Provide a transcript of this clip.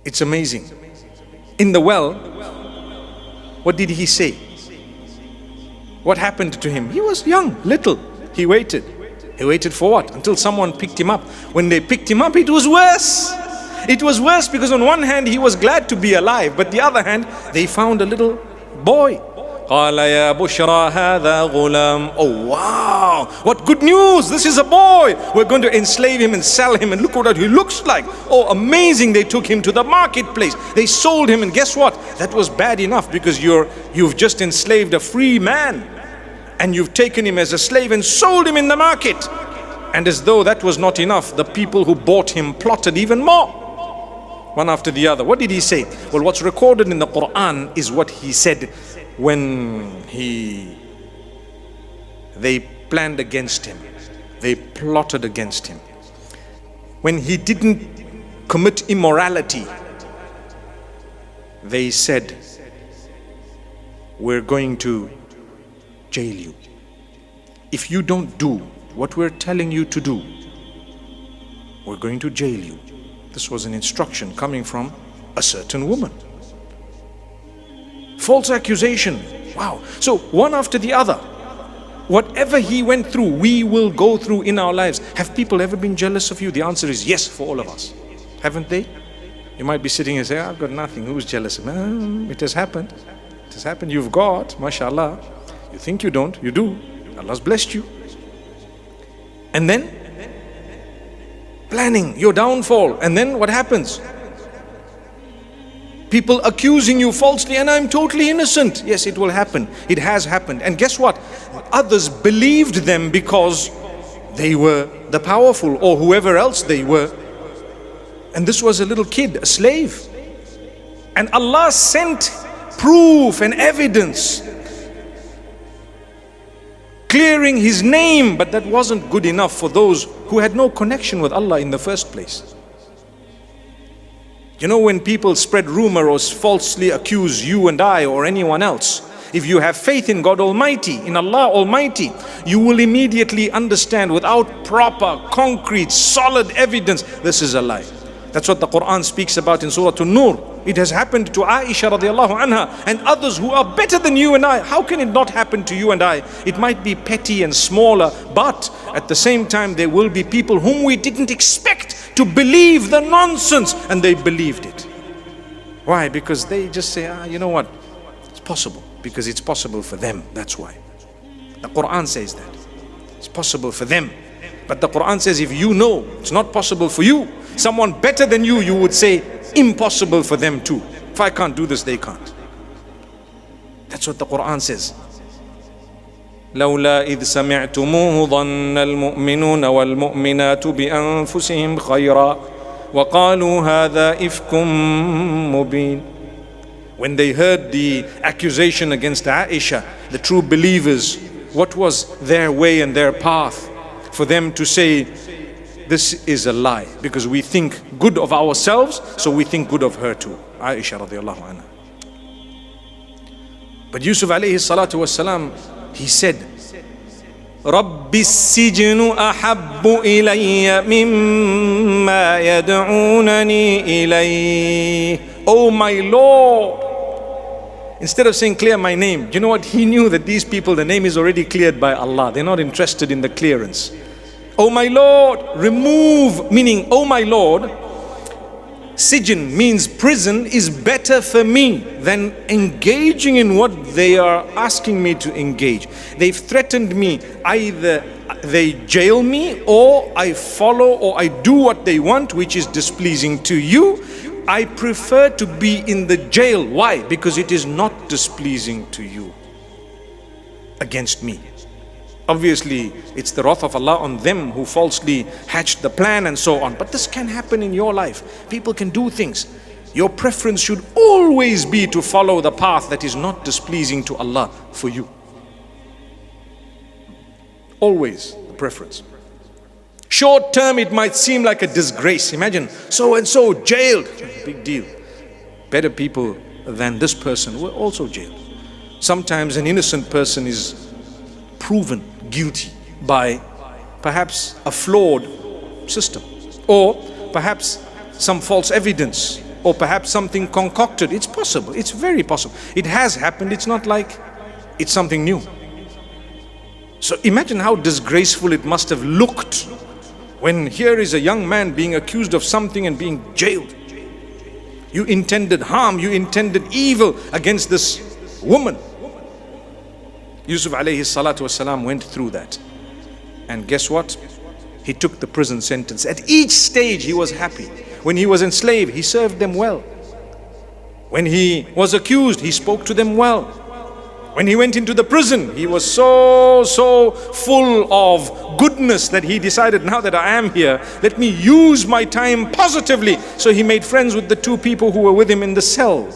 It's amazing. In the well, what did he say? What happened to him? He was young, little. He waited. He waited for what? Until someone picked him up. When they picked him up, it was worse. It was worse because on one hand, he was glad to be alive, but the other hand, they found a little boy. قال يا بشرى هذا غلام. Oh wow, what good news, this is a boy. We're going to enslave him and sell him, and look what he looks like. Oh amazing. They took him to the marketplace, they sold him, and guess what? That was bad enough because you've just enslaved a free man, and you've taken him as a slave and sold him in the market. And as though that was not enough, the people who bought him plotted even more, one after the other. What did he say? Well, what's recorded in the Quran is what he said when they planned against him, they plotted against him. When he didn't commit immorality, they said, we're going to jail you. If you don't do what we're telling you to do, we're going to jail you. This was an instruction coming from a certain woman. False accusation. Wow. So one after the other, whatever he went through, we will go through in our lives. Have people ever been jealous of you? The answer is yes, for all of us. Haven't they? You might be sitting and say, I've got nothing. Who's jealous? It has happened. It has happened. You've got, mashallah. You think you don't, you do. Allah's blessed you. And then planning your downfall. And then what happens? People accusing you falsely, and I'm totally innocent. Yes, it will happen. It has happened. And guess what? Others believed them because they were the powerful, or whoever else they were. And this was a little kid, a slave. And Allah sent proof and evidence clearing his name, but that wasn't good enough for those who had no connection with Allah in the first place. You know, when people spread rumor or falsely accuse you and I or anyone else, if you have faith in God Almighty, in Allah Almighty, you will immediately understand without proper, concrete, solid evidence, this is a lie. That's what the Quran speaks about in Surah An-Nur. It has happened to Aisha radiallahu anha and others who are better than you and I. How can it not happen to you and I? It might be petty and smaller, but at the same time there will be people whom we didn't expect to believe the nonsense, and they believed it. Why? Because they just say, you know what? It's possible. Because it's possible for them. That's why. The Quran says that. It's possible for them. But the Quran says if you know it's not possible for you, someone better than you, you would say impossible for them too. If I can't do this, they can't. That's what the Quran says. لولا إذ سمعتموه ظن المؤمنون والمؤمنات بأنفسهم خيرا وقالوا هذا إفك مبين. When they heard the accusation against Aisha, the true believers, what was their way and their path? For them to say, this is a lie, because we think good of ourselves, so we think good of her too. Aisha radiallahu anha. But Yusuf alayhi salatu wasalam, he said, رَبِّ السِّجْنُ أَحَبُّ إِلَيَّ مِمَّا يَدْعُونَنِي إِلَيْهِ. Oh my Lord. Instead of saying clear my name, you know what? He knew that these people, the name is already cleared by Allah. They're not interested in the clearance. Oh my Lord, remove, meaning, oh my Lord, Sijn means prison, is better for me than engaging in what they are asking me to engage. They've threatened me. Either they jail me, or I follow, or I do what they want, which is displeasing to you. I prefer to be in the jail. Why? Because it is not displeasing to you against me. Obviously, it's the wrath of Allah on them who falsely hatched the plan and so on. But this can happen in your life. People can do things. Your preference should always be to follow the path that is not displeasing to Allah for you. Always the preference. Short term, it might seem like a disgrace. Imagine so and so jailed. Big deal. Better people than this person were also jailed. Sometimes an innocent person is proven guilty by perhaps a flawed system, or perhaps some false evidence, or perhaps something concocted. It's possible, it's very possible. It has happened, it's not like it's something new. So imagine how disgraceful it must have looked when here is a young man being accused of something and being jailed. You intended harm, you intended evil against this woman. Yusuf alayhi salatu wasalam went through that. And guess what? He took the prison sentence. At each stage he was happy. When he was enslaved, he served them well. When he was accused, he spoke to them well. When he went into the prison, he was so full of goodness that he decided, now that I am here, let me use my time positively. So he made friends with the two people who were with him in the cell.